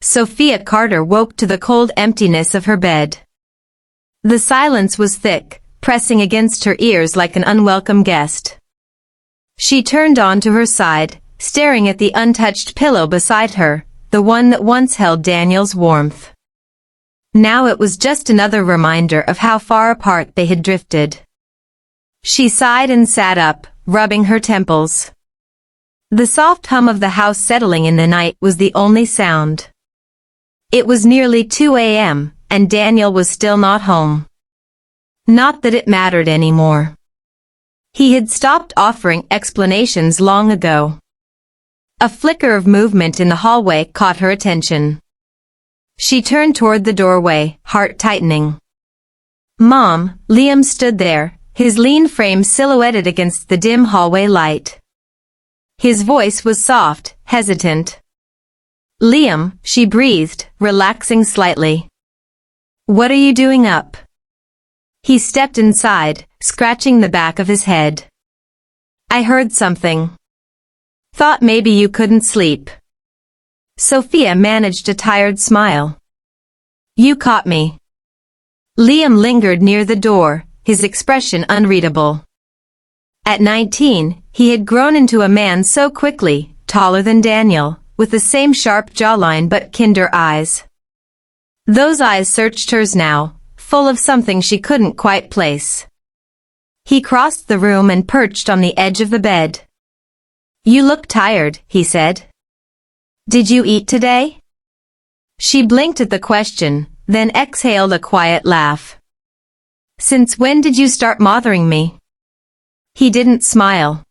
Sophia Carter woke to the cold emptiness of her bed. The silence was thick, pressing against her ears like an unwelcome guest. She turned onto her side, staring at the untouched pillow beside her, the one that once held Daniel's warmth. Now it was just another reminder of how far apart they had drifted. She sighed and sat up, rubbing her temples. The soft hum of the house settling in the night was the only sound. It was nearly 2 a.m., and Daniel was still not home. Not that it mattered anymore. He had stopped offering explanations long ago. A flicker of movement in the hallway caught her attention. She turned toward the doorway, heart tightening. "Mom," Liam stood there, his lean frame silhouetted against the dim hallway light. His voice was soft, hesitant. "Liam," she breathed, relaxing slightly. "What are you doing up?" He stepped inside, scratching the back of his head. "I heard something. Thought maybe you couldn't sleep." Sophia managed a tired smile. "You caught me." Liam lingered near the door, his expression unreadable. At 19, he had grown into a man so quickly, taller than Daniel, with the same sharp jawline but kinder eyes. Those eyes searched hers now, full of something she couldn't quite place. He crossed the room and perched on the edge of the bed. "You look tired," he said. "Did you eat today?" She blinked at the question, then exhaled a quiet laugh. "Since when did you start bothering me?" He didn't smile.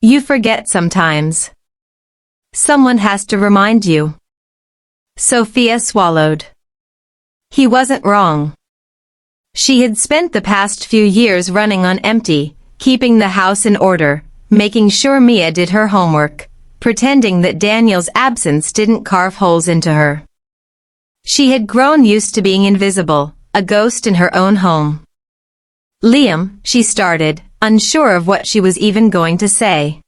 "You forget sometimes. Someone has to remind you." Sophia swallowed. He wasn't wrong. She had spent the past few years running on empty, keeping the house in order, making sure Mia did her homework, pretending that Daniel's absence didn't carve holes into her. She had grown used to being invisible, a ghost in her own home. "Liam," she started, unsure of what she was even going to say.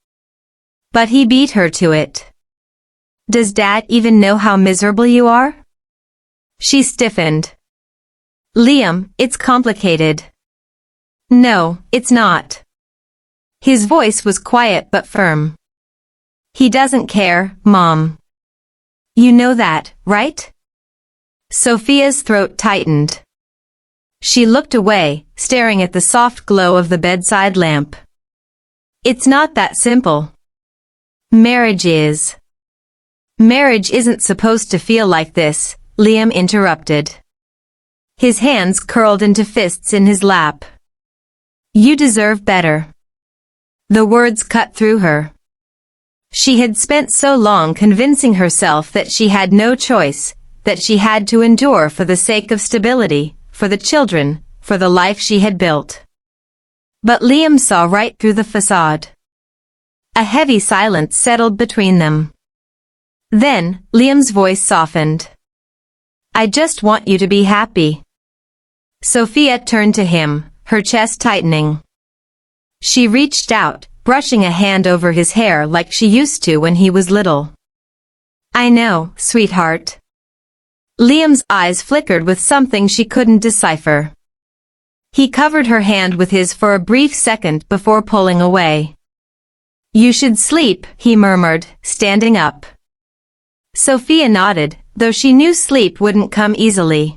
But he beat her to it. "Does Dad even know how miserable you are?" She stiffened. "Liam, it's complicated." "No, it's not." His voice was quiet but firm. "He doesn't care, Mom. You know that, right?" Sophia's throat tightened. She looked away, staring at the soft glow of the bedside lamp. "It's not that simple. Marriage is." "Marriage isn't supposed to feel like this," Liam interrupted. His hands curled into fists in his lap. "You deserve better." The words cut through her. She had spent so long convincing herself that she had no choice, that she had to endure for the sake of stability, for the children, for the life she had built. But Liam saw right through the facade. A heavy silence settled between them. Then, Liam's voice softened. "I just want you to be happy." Sophia turned to him, her chest tightening. She reached out, brushing a hand over his hair like she used to when he was little. "I know, sweetheart." Liam's eyes flickered with something she couldn't decipher. He covered her hand with his for a brief second before pulling away. "You should sleep," he murmured, standing up. Sophia nodded, though she knew sleep wouldn't come easily.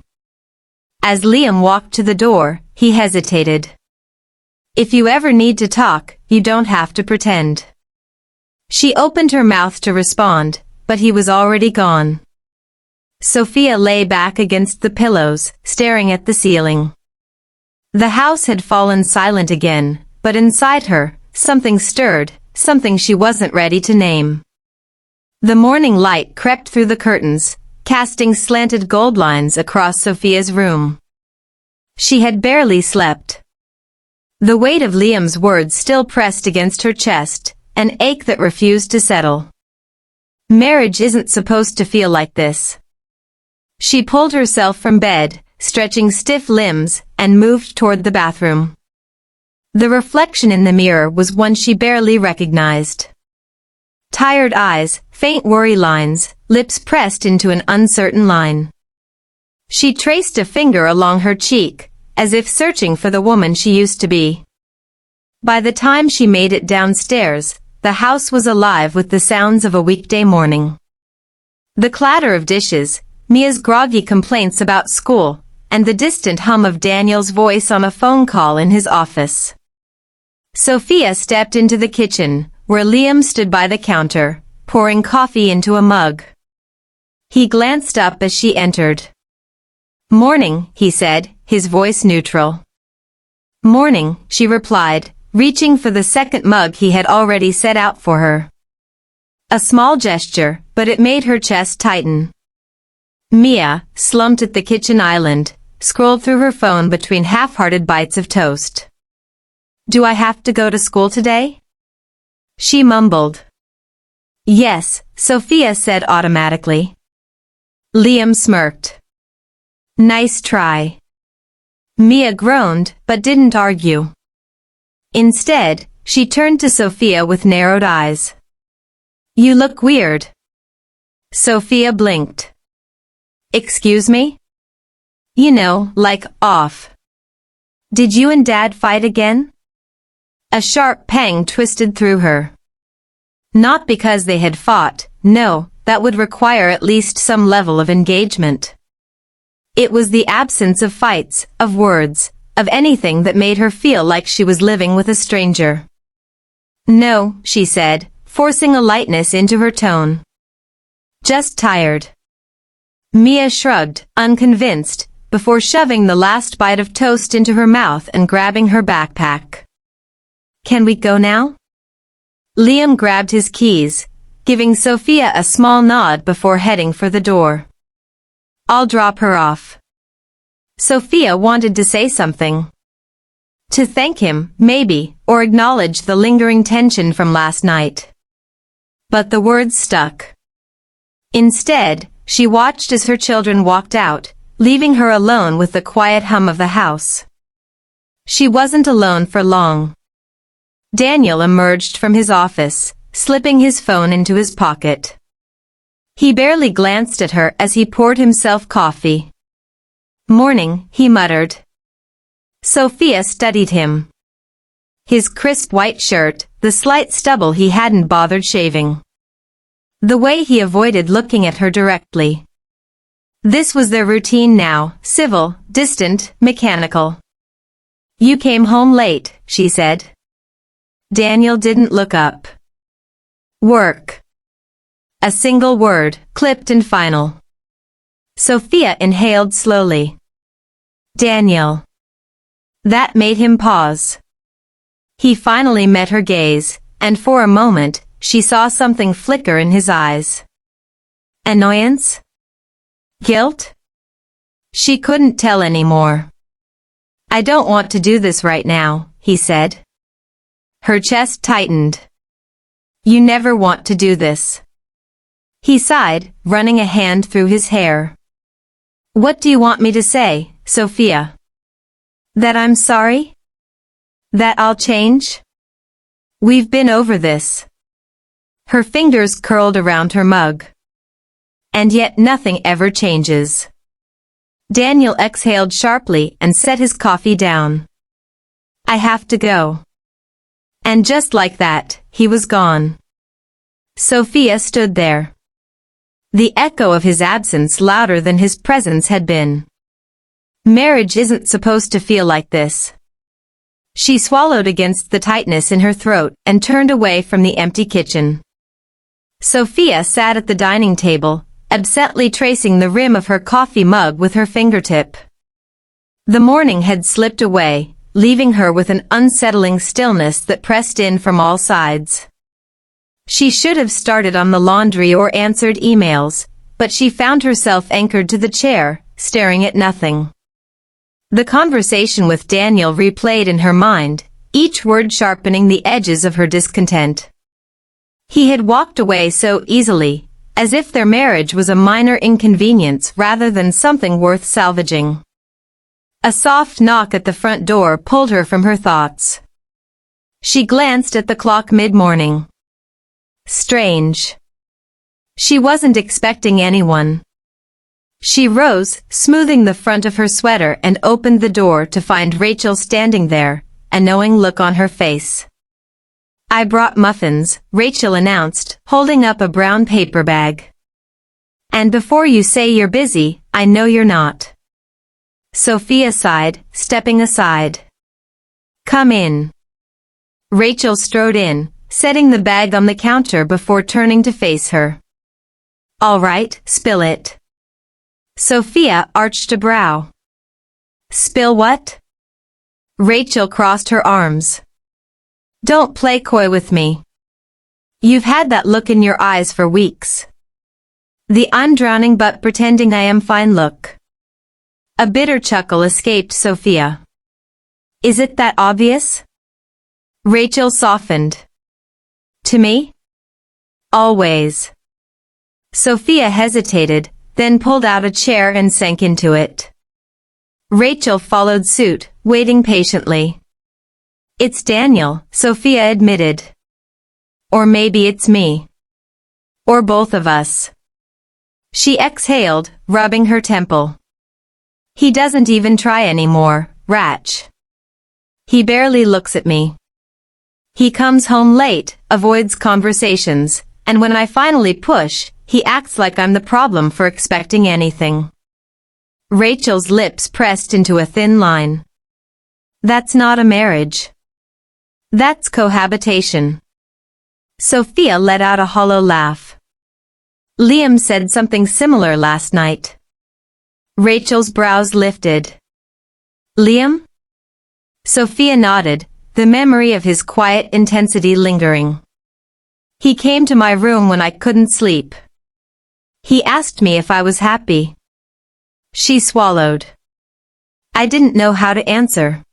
As Liam walked to the door, he hesitated. "If you ever need to talk, you don't have to pretend." She opened her mouth to respond, but he was already gone. Sophia lay back against the pillows, staring at the ceiling. The house had fallen silent again, but inside her, something stirred, something she wasn't ready to name. The morning light crept through the curtains, casting slanted gold lines across Sophia's room. She had barely slept. The weight of Liam's words still pressed against her chest, an ache that refused to settle. Marriage isn't supposed to feel like this. She pulled herself from bed, stretching stiff limbs, and moved toward the bathroom. The reflection in the mirror was one she barely recognized. Tired eyes, faint worry lines, lips pressed into an uncertain line. She traced a finger along her cheek, as if searching for the woman she used to be. By the time she made it downstairs, the house was alive with the sounds of a weekday morning. The clatter of dishes, Mia's groggy complaints about school, and the distant hum of Daniel's voice on a phone call in his office. Sophia stepped into the kitchen, where Liam stood by the counter, pouring coffee into a mug. He glanced up as she entered. "Morning," he said, his voice neutral. "Morning," she replied, reaching for the second mug he had already set out for her. A small gesture, but it made her chest tighten. Mia, slumped at the kitchen island, scrolled through her phone between half-hearted bites of toast. "Do I have to go to school today?" she mumbled. "Yes," Sophia said automatically. Liam smirked. "Nice try." Mia groaned, but didn't argue. Instead, she turned to Sophia with narrowed eyes. "You look weird." Sophia blinked. "Excuse me?" "You know, like, off." "Did you and Dad fight again?" A sharp pang twisted through her. Not because they had fought, no, that would require at least some level of engagement. It was the absence of fights, of words, of anything that made her feel like she was living with a stranger. "No," she said, forcing a lightness into her tone. "Just tired." Mia shrugged, unconvinced, before shoving the last bite of toast into her mouth and grabbing her backpack. "Can we go now?" Liam grabbed his keys, giving Sophia a small nod before heading for the door. "I'll drop her off." Sophia wanted to say something. To thank him, maybe, or acknowledge the lingering tension from last night. But the words stuck. Instead, she watched as her children walked out, leaving her alone with the quiet hum of the house. She wasn't alone for long. Daniel emerged from his office, slipping his phone into his pocket. He barely glanced at her as he poured himself coffee. "Morning," he muttered. Sophia studied him. His crisp white shirt, the slight stubble he hadn't bothered shaving. The way he avoided looking at her directly. This was their routine now, civil, distant, mechanical. "You came home late," she said. Daniel didn't look up. "Work." A single word, clipped and final. Sophia inhaled slowly. "Daniel." That made him pause. He finally met her gaze, and for a moment, she saw something flicker in his eyes. Annoyance? Guilt? She couldn't tell anymore. "I don't want to do this right now," he said. Her chest tightened. "You never want to do this." He sighed, running a hand through his hair. "What do you want me to say, Sophia? That I'm sorry? That I'll change? We've been over this." Her fingers curled around her mug. "And yet nothing ever changes." Daniel exhaled sharply and set his coffee down. "I have to go." And just like that, he was gone. Sophia stood there. The echo of his absence louder than his presence had been. Marriage isn't supposed to feel like this. She swallowed against the tightness in her throat and turned away from the empty kitchen. Sophia sat at the dining table, absently tracing the rim of her coffee mug with her fingertip. The morning had slipped away, leaving her with an unsettling stillness that pressed in from all sides. She should have started on the laundry or answered emails, but she found herself anchored to the chair, staring at nothing. The conversation with Daniel replayed in her mind, each word sharpening the edges of her discontent. He had walked away so easily, as if their marriage was a minor inconvenience rather than something worth salvaging. A soft knock at the front door pulled her from her thoughts. She glanced at the clock mid-morning. Strange. She wasn't expecting anyone. She rose, smoothing the front of her sweater, and opened the door to find Rachel standing there, a knowing look on her face. "I brought muffins," Rachel announced, holding up a brown paper bag. "And before you say you're busy, I know you're not." Sophia sighed, stepping aside. "Come in." Rachel strode in, setting the bag on the counter before turning to face her. "All right, spill it." Sophia arched a brow. "Spill what?" Rachel crossed her arms. "Don't play coy with me. You've had that look in your eyes for weeks. The I'm drowning but pretending I am fine look." A bitter chuckle escaped Sophia. "Is it that obvious?" Rachel softened. "To me? Always." Sophia hesitated, then pulled out a chair and sank into it. Rachel followed suit, waiting patiently. "It's Daniel," Sophia admitted. "Or maybe it's me. Or both of us." She exhaled, rubbing her temple. "He doesn't even try anymore, Ratch. He barely looks at me. He comes home late, avoids conversations, and when I finally push, he acts like I'm the problem for expecting anything." Rachel's lips pressed into a thin line. "That's not a marriage. That's cohabitation." Sophia let out a hollow laugh. "Liam said something similar last night." Rachel's brows lifted. "Liam?" Sophia nodded, the memory of his quiet intensity lingering. "He came to my room when I couldn't sleep. He asked me if I was happy." She swallowed. "I didn't know how to answer."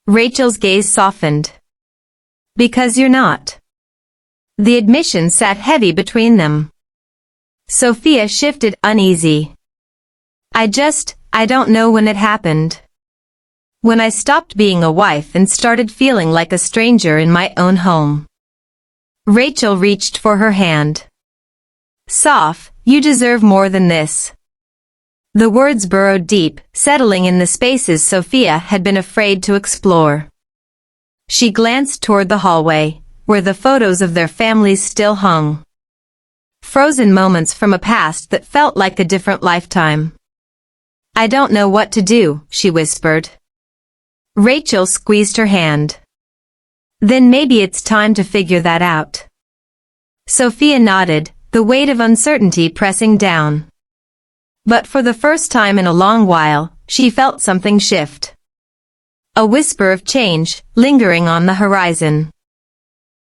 Rachel's gaze softened. "Because you're not." The admission sat heavy between them. Sophia shifted, uneasy. I don't know when it happened. When I stopped being a wife and started feeling like a stranger in my own home." Rachel reached for her hand. "Soph, you deserve more than this." The words burrowed deep, settling in the spaces Sophia had been afraid to explore. She glanced toward the hallway, where the photos of their families still hung. Frozen moments from a past that felt like a different lifetime. "I don't know what to do," she whispered. Rachel squeezed her hand. "Then maybe it's time to figure that out." Sophia nodded, the weight of uncertainty pressing down. But for the first time in a long while, she felt something shift. A whisper of change, lingering on the horizon.